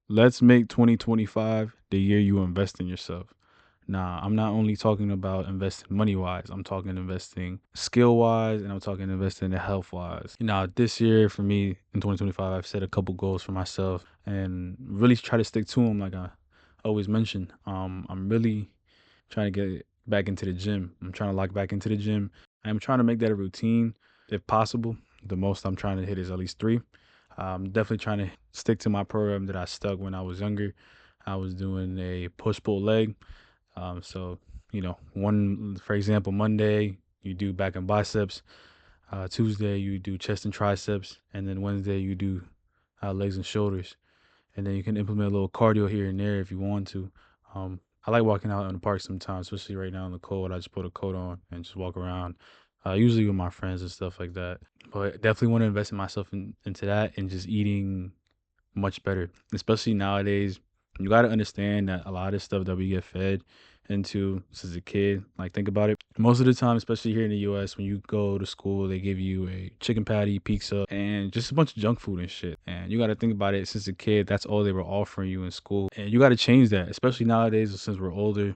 let's make 2025 the year you invest in yourself. Nah, I'm not only talking about investing money wise, I'm talking investing skill wise, and I'm talking investing health wise. Now, this year for me in 2025, I've set a couple goals for myself and really try to stick to them. Like I always mention, I'm really trying to get back into the gym. I'm trying to lock back into the gym. I'm trying to make that a routine if possible. The most I'm trying to hit is at least three. I'm definitely trying to stick to my program that I stuck when I was younger. I was doing a push pull leg. So one for example, Monday you do back and biceps, Tuesday you do chest and triceps, and then Wednesday you do legs and shoulders. And then you can implement a little cardio here and there if you want to. I like walking out in the park sometimes, especially right now in the cold. I just put a coat on and just walk around, usually with my friends and stuff like that. But definitely want to invest in myself into that and just eating much better, especially nowadays. You got to understand that a lot of stuff that we get fed into since a kid, like think about it. Most of the time, especially here in the US, when you go to school, they give you a chicken patty, pizza, and just a bunch of junk food and shit. And you got to think about it since a kid, that's all they were offering you in school. And you got to change that, especially nowadays since we're older.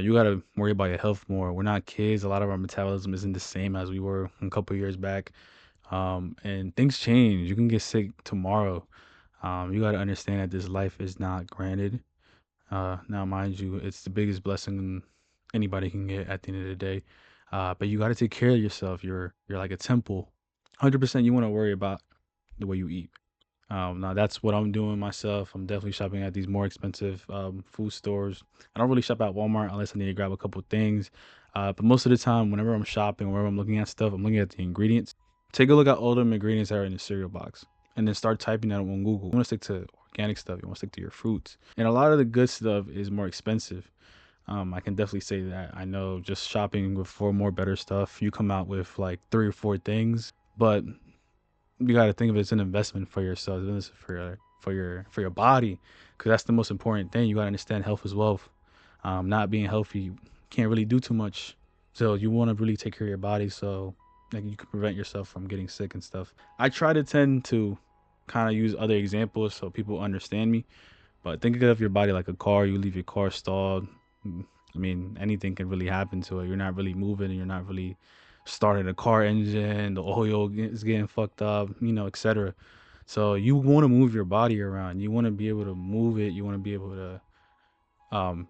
You got to worry about your health more. We're not kids. A lot of our metabolism isn't the same as we were a couple years back. And things change. You can get sick tomorrow. You got to understand that this life is not granted. Now, mind you, it's the biggest blessing anybody can get at the end of the day. But you got to take care of yourself. You're like a temple. 100% you want to worry about the way you eat. Now that's what I'm doing myself. I'm definitely shopping at these more expensive food stores. I don't really shop at Walmart unless I need to grab a couple things. But most of the time, whenever I'm shopping, whenever I'm looking at stuff, I'm looking at the ingredients. Take a look at all the ingredients that are in the cereal box, and then start typing that on Google. You want to stick to organic stuff. You want to stick to your fruits, and a lot of the good stuff is more expensive. I can definitely say that. I know just shopping for more better stuff, you come out with like three or four things, but you got to think of it as an investment for yourself, for your body, because that's the most important thing. You got to understand health is wealth. Not being healthy, you can't really do too much. So you want to really take care of your body, so like you can prevent yourself from getting sick and stuff. I try to tend to kind of use other examples so people understand me. But think of your body like a car. You leave your car stalled. I mean, anything can really happen to it. You're not really moving. You're not really starting a car engine. The oil is getting fucked up, etc. So you want to move your body around. You want to be able to move it. You want to be able to um,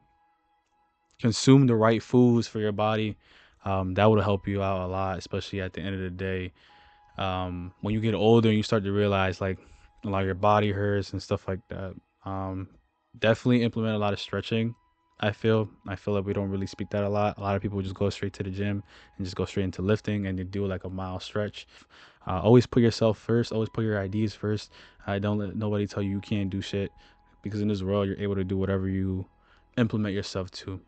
consume the right foods for your body. That would help you out a lot, especially at the end of the day. When you get older and you start to realize like a lot of your body hurts and stuff like that. Um, Definitely implement a lot of stretching. I feel like we don't really speak that a lot. A lot of people just go straight to the gym and just go straight into lifting and they do like a mile stretch. Always put yourself first. Always put your ideas first. Don't let nobody tell you can't do shit, because in this world you're able to do whatever you implement yourself to.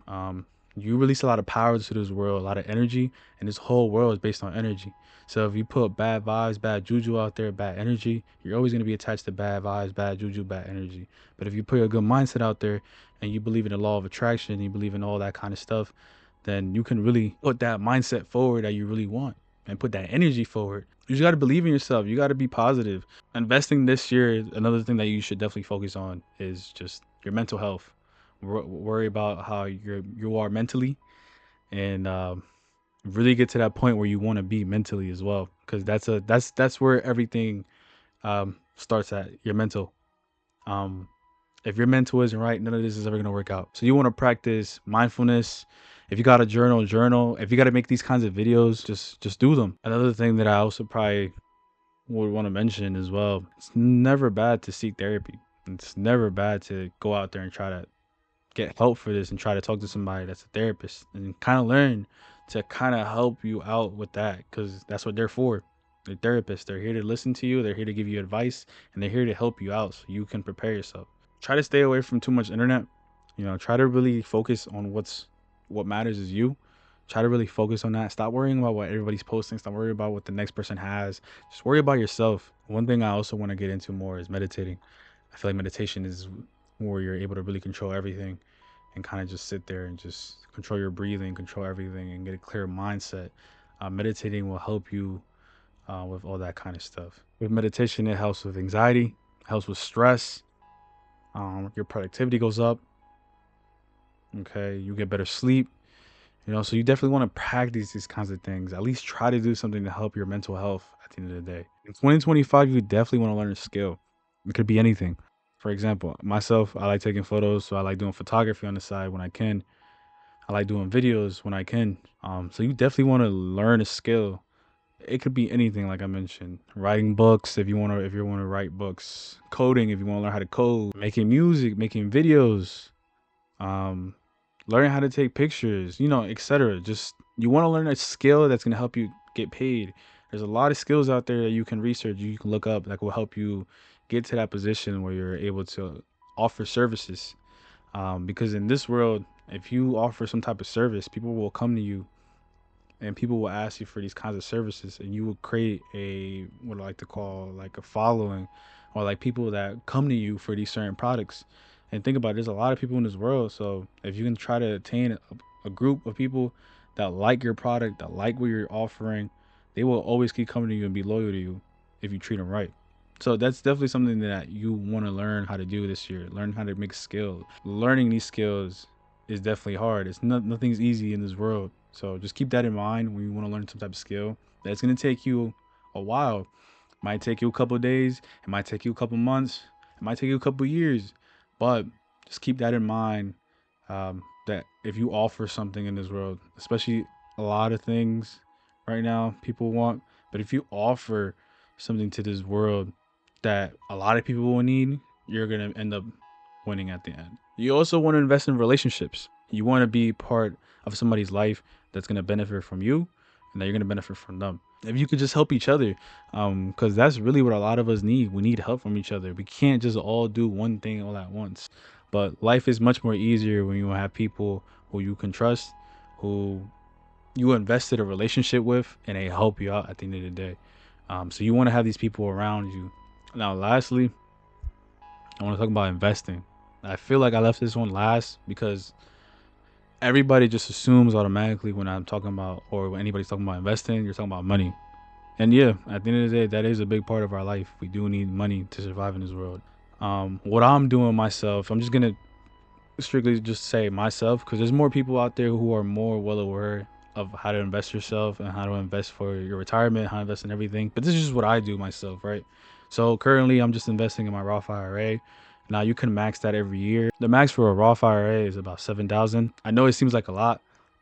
You release a lot of power to this world, a lot of energy, and this whole world is based on energy. So if you put bad vibes, bad juju out there, bad energy, you're always gonna be attached to bad vibes, bad juju, bad energy. But if you put a good mindset out there and you believe in the law of attraction, you believe in all that kind of stuff, then you can really put that mindset forward that you really want and put that energy forward. You just gotta believe in yourself. You gotta be positive. Investing this year, another thing that you should definitely focus on is just your mental health. Worry about how you are mentally, and really get to that point where you want to be mentally as well, because that's where everything starts at your mental. um if your mental isn't right, none of this is ever going to work out. So you want to practice mindfulness. If you got a journal. If you got to make these kinds of videos, just do them. Another thing that I also probably would want to mention as well, it's never bad to seek therapy. It's never bad to go out there and try to get help for this and try to talk to somebody that's a therapist and kind of learn to kind of help you out with that, because that's what they're for. They're therapists. They're here to listen to you. They're here to give you advice, and they're here to help you out so you can prepare yourself. Try to stay away from too much internet. Try to really focus on what matters is you. Try to really focus on that. Stop worrying about what everybody's posting. Stop worrying about what the next person has. Just worry about yourself. One thing I also want to get into more is meditating. I feel like meditation is where you're able to really control everything and kind of just sit there and just control your breathing, control everything, and get a clear mindset. Meditating will help you with all that kind of stuff. With meditation, it helps with anxiety, helps with stress, Your productivity goes up. Okay, you get better sleep. So you definitely want to practice these kinds of things. At least try to do something to help your mental health at the end of the day. In 2025, you definitely want to learn a skill. It could be anything. For example, myself, I like taking photos, so I like doing photography on the side when I can. I like doing videos when I can. So you definitely want to learn a skill. It could be anything, like I mentioned. Writing books if you want to write books. Coding if you want to learn how to code. Making music, making videos. Um, Learning how to take pictures, etc. Just you want to learn a skill that's gonna help you get paid. There's a lot of skills out there that you can research, you can look up that will help you get to that position where you're able to offer services. Because in this world, if you offer some type of service, people will come to you and people will ask you for these kinds of services, and you will create a what I like to call like a following, or like people that come to you for these certain products. And think about it, there's a lot of people in this world, so if you can try to attain a group of people that like your product, that like what you're offering, they will always keep coming to you and be loyal to you if you treat them right. So that's definitely something that you want to learn how to do this year. Learn how to make skills. Learning these skills is definitely hard. It's not nothing's easy in this world. So just keep that in mind when you want to learn some type of skill. That's gonna take you a while. It might take you a couple of days. It might take you a couple months. It might take you a couple of years. But just keep that in mind. That if you offer something in this world, especially a lot of things right now people want, but if you offer something to this world that a lot of people will need, you're gonna end up winning at the end. You also want to invest in relationships. You want to be part of somebody's life that's gonna benefit from you, and that you're gonna benefit from them. If you could just help each other, because that's really what a lot of us need. We need help from each other. We can't just all do one thing all at once. But life is much more easier when you have people who you can trust, who you invested a relationship with, and they help you out at the end of the day. So you want to have these people around you. Now, lastly, I want to talk about investing. I feel like I left this one last because everybody just assumes automatically when I'm talking about, or when anybody's talking about investing, you're talking about money. And yeah, at the end of the day, that is a big part of our life. We do need money to survive in this world. What I'm doing myself, I'm just gonna strictly just say myself, because there's more people out there who are more well aware of how to invest yourself and how to invest for your retirement, how to invest in everything. But this is just what I do myself, right? So currently I'm just investing in my Roth IRA. Now you can max that every year. The max for a Roth IRA is about 7,000. I know it seems like a lot,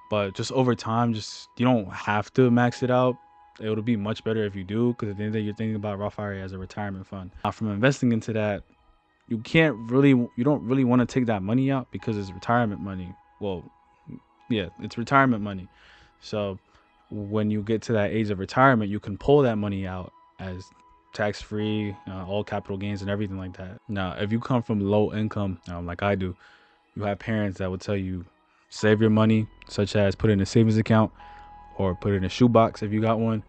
but just over time, just you don't have to max it out. It would be much better if you do, because at the end of the day, you're thinking about Roth IRA as a retirement fund. Now, from investing into that, you don't really want to take that money out because it's retirement money. Well, yeah, it's retirement money. So when you get to that age of retirement, you can pull that money out as tax free, all capital gains and everything like that. Now, if you come from low income, like I do, you have parents that will tell you save your money, such as put it in a savings account or put it in a shoebox if you got one.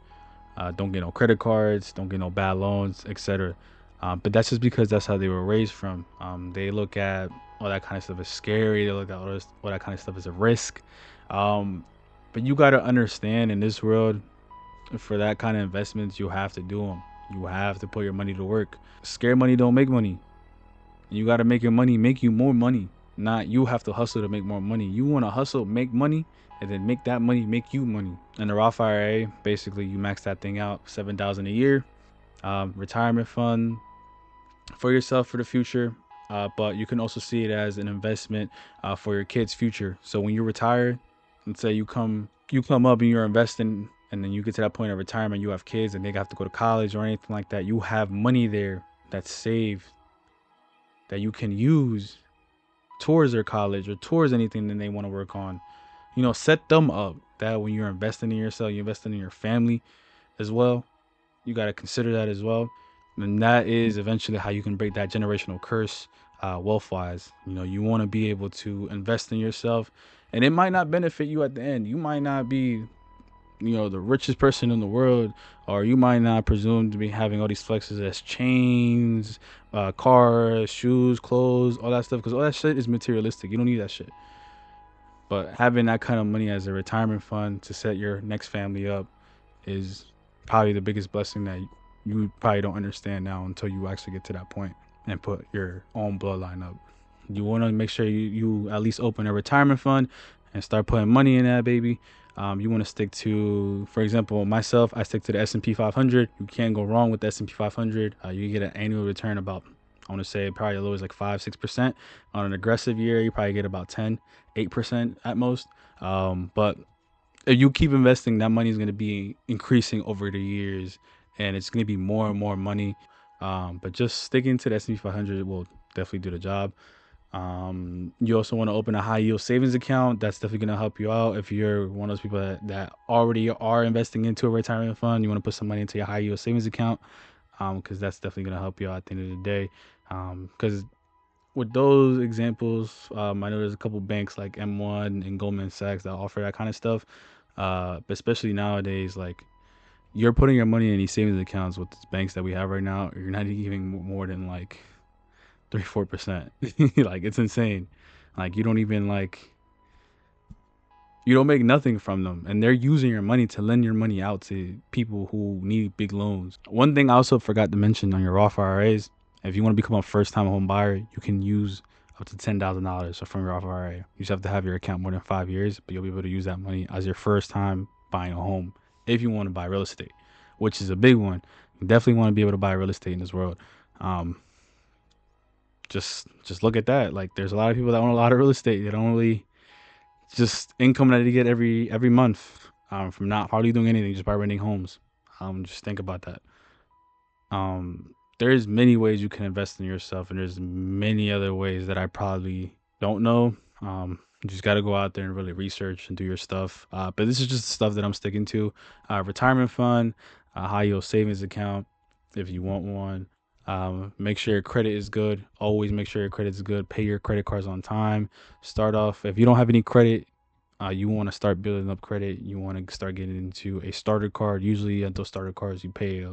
Don't get no credit cards, don't get no bad loans, etc. But that's just because that's how they were raised from. They look at all that kind of stuff as scary. They look at all that kind of stuff as a risk. Um, but you got to understand, in this world, for that kind of investments, you have to do them. You have to put your money to work. Scare money don't make money. You got to make your money make you more money. Not you have to hustle to make more money. You want to hustle, make money, and then make that money make you money. And the Roth IRA, basically, you max that thing out 7,000 a year. Retirement fund for yourself for the future. But you can also see it as an investment for your kids' future. So when you retire, let's say you come up and you're investing, and then you get to that point of retirement, you have kids and they have to go to college or anything like that. You have money there that's saved that you can use towards their college or towards anything that they want to work on. Set them up that when you're investing in yourself, you're investing in your family as well. You got to consider that as well. And that is eventually how you can break that generational curse, wealth wise. You want to be able to invest in yourself, and it might not benefit you at the end. You might not be, the richest person in the world, or you might not presume to be having all these flexes as chains, cars, shoes, clothes, all that stuff, because all that shit is materialistic. You don't need that shit. But having that kind of money as a retirement fund to set your next family up is probably the biggest blessing that you probably don't understand now until you actually get to that point. and put your own bloodline up. You want to make sure you at least open a retirement fund and start putting money in that baby. You want to stick to, for example, myself, I stick to the S&P 500. You can't go wrong with the S&P 500. You get an annual return about, I want to say probably as low as like 5-6%. On an aggressive year, you probably get about 10-8% at most. But if you keep investing, that money is going to be increasing over the years, and it's going to be more and more money. But just sticking to the S&P 500 will definitely do the job. You also want to open a high yield savings account. That's definitely going to help you out. If you're one of those people that already are investing into a retirement fund, you want to put some money into your high yield savings account, because that's definitely going to help you out at the end of the day. Because with those examples, I know there's a couple banks like M1 and Goldman Sachs that offer that kind of stuff. But especially nowadays, like, you're putting your money in these savings accounts with these banks that we have right now, you're not giving more than like 3-4%. Like, it's insane. Like, you don't make nothing from them, and they're using your money to lend your money out to people who need big loans. One thing I also forgot to mention on your Roth IRAs, if you want to become a first time home buyer, you can use up to $10,000 from your Roth IRA. You just have to have your account more than 5 years, but you'll be able to use that money as your first time buying a home if you want to buy real estate, which is a big one. You definitely want to be able to buy real estate in this world. Um, just look at that. Like, there's a lot of people that own a lot of real estate. They don't really just income that they get every month, from not hardly doing anything, just by renting homes. Just think about that. There's many ways you can invest in yourself, and there's many other ways that I probably don't know. You just got to go out there and really research and do your stuff. But this is just the stuff that I'm sticking to. Retirement fund, a high yield savings account, if you want one. Make sure your credit is good. Always make sure your credit is good. Pay your credit cards on time. Start off, if you don't have any credit, you want to start building up credit. You want to start getting into a starter card. Usually at those starter cards, you pay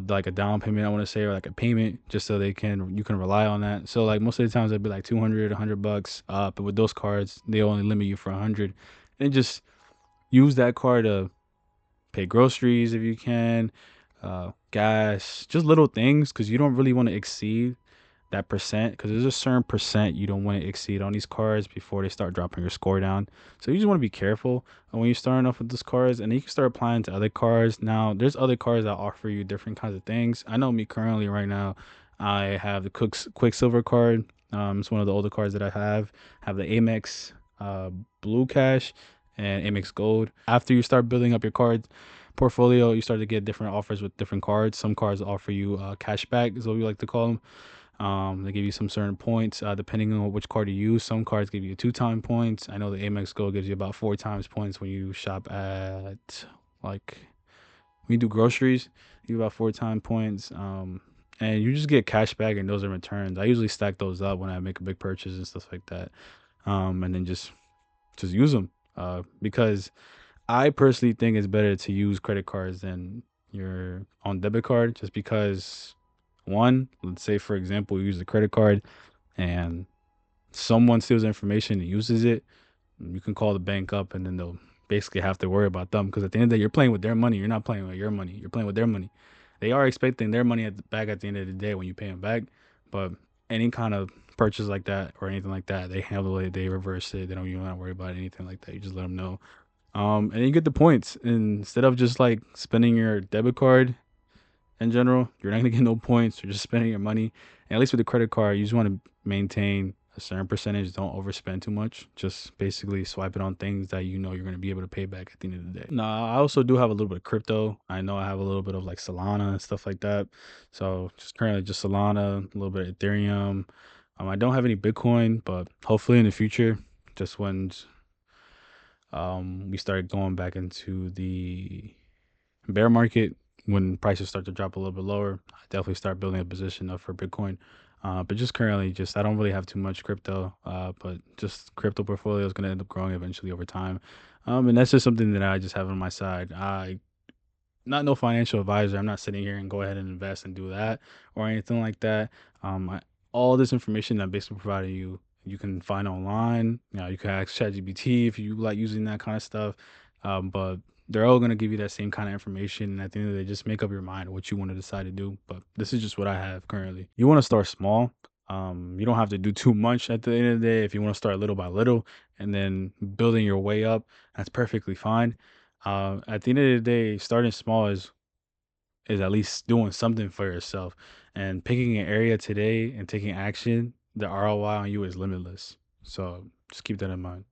like a down payment, I want to say, or like a payment, just so you can rely on that. So like most of the times it'd be like 200, $100. But with those cards, they only limit you for 100, and just use that card to pay groceries if you can, gas, just little things, because you don't really want to exceed that percent, because there's a certain percent you don't want to exceed on these cards before they start dropping your score down. So you just want to be careful when you're starting off with those cards, and then you can start applying to other cards. Now there's other cards that offer you different kinds of things. I know me currently right now, I have the Quicksilver card. It's one of the older cards that I have the Amex Blue Cash and Amex Gold. After you start building up your card portfolio, you start to get different offers with different cards. Some cards offer you cash back, is what we like to call them. They give you some certain points, depending on which card you use. Some cards give you 2 time points. I know the Amex Gold gives you about 4 times points when you shop at, like, when you do groceries. You get about 4 time points. And you just get cash back, and those are returns. I usually stack those up when I make a big purchase and stuff like that. And then just use them. Because I personally think it's better to use credit cards than your own debit card, just because, one, let's say for example, you use a credit card and someone steals information and uses it, you can call the bank up, and then they'll basically have to worry about them, because at the end of the day, you're playing with their money. You're not playing with your money. You're playing with their money. They are expecting their money back at the end of the day when you pay them back. But any kind of purchase like that or anything like that, they handle it. They reverse it. They don't even want to worry about anything like that. You just let them know. And you get the points. And instead of just like spending your debit card in general, you're not gonna get no points. You're just spending your money. And at least with the credit card, you just want to maintain a certain percentage. Don't overspend too much. Just basically swipe it on things that you know you're gonna be able to pay back at the end of the day. Now, I also do have a little bit of crypto. I know I have a little bit of like Solana and stuff like that. So just currently just Solana, a little bit of Ethereum. I don't have any Bitcoin, but hopefully in the future, just when we start going back into the bear market, when prices start to drop a little bit lower, I definitely start building a position up for Bitcoin. But just currently, just I don't really have too much crypto. But just crypto portfolio is going to end up growing eventually over time. And that's just something that I just have on my side. I not no financial advisor. I'm not sitting here and go ahead and invest and do that or anything like that. All this information that I'm basically providing you, you can find online. You know, you can ask ChatGPT if you like using that kind of stuff. But They're all gonna give you that same kind of information, and at the end of the day, just make up your mind what you want to decide to do. But this is just what I have currently. You want to start small. You don't have to do too much at the end of the day. If you want to start little by little and then building your way up, that's perfectly fine. At the end of the day, starting small is at least doing something for yourself, and picking an area today and taking action. The ROI on you is limitless. So just keep that in mind.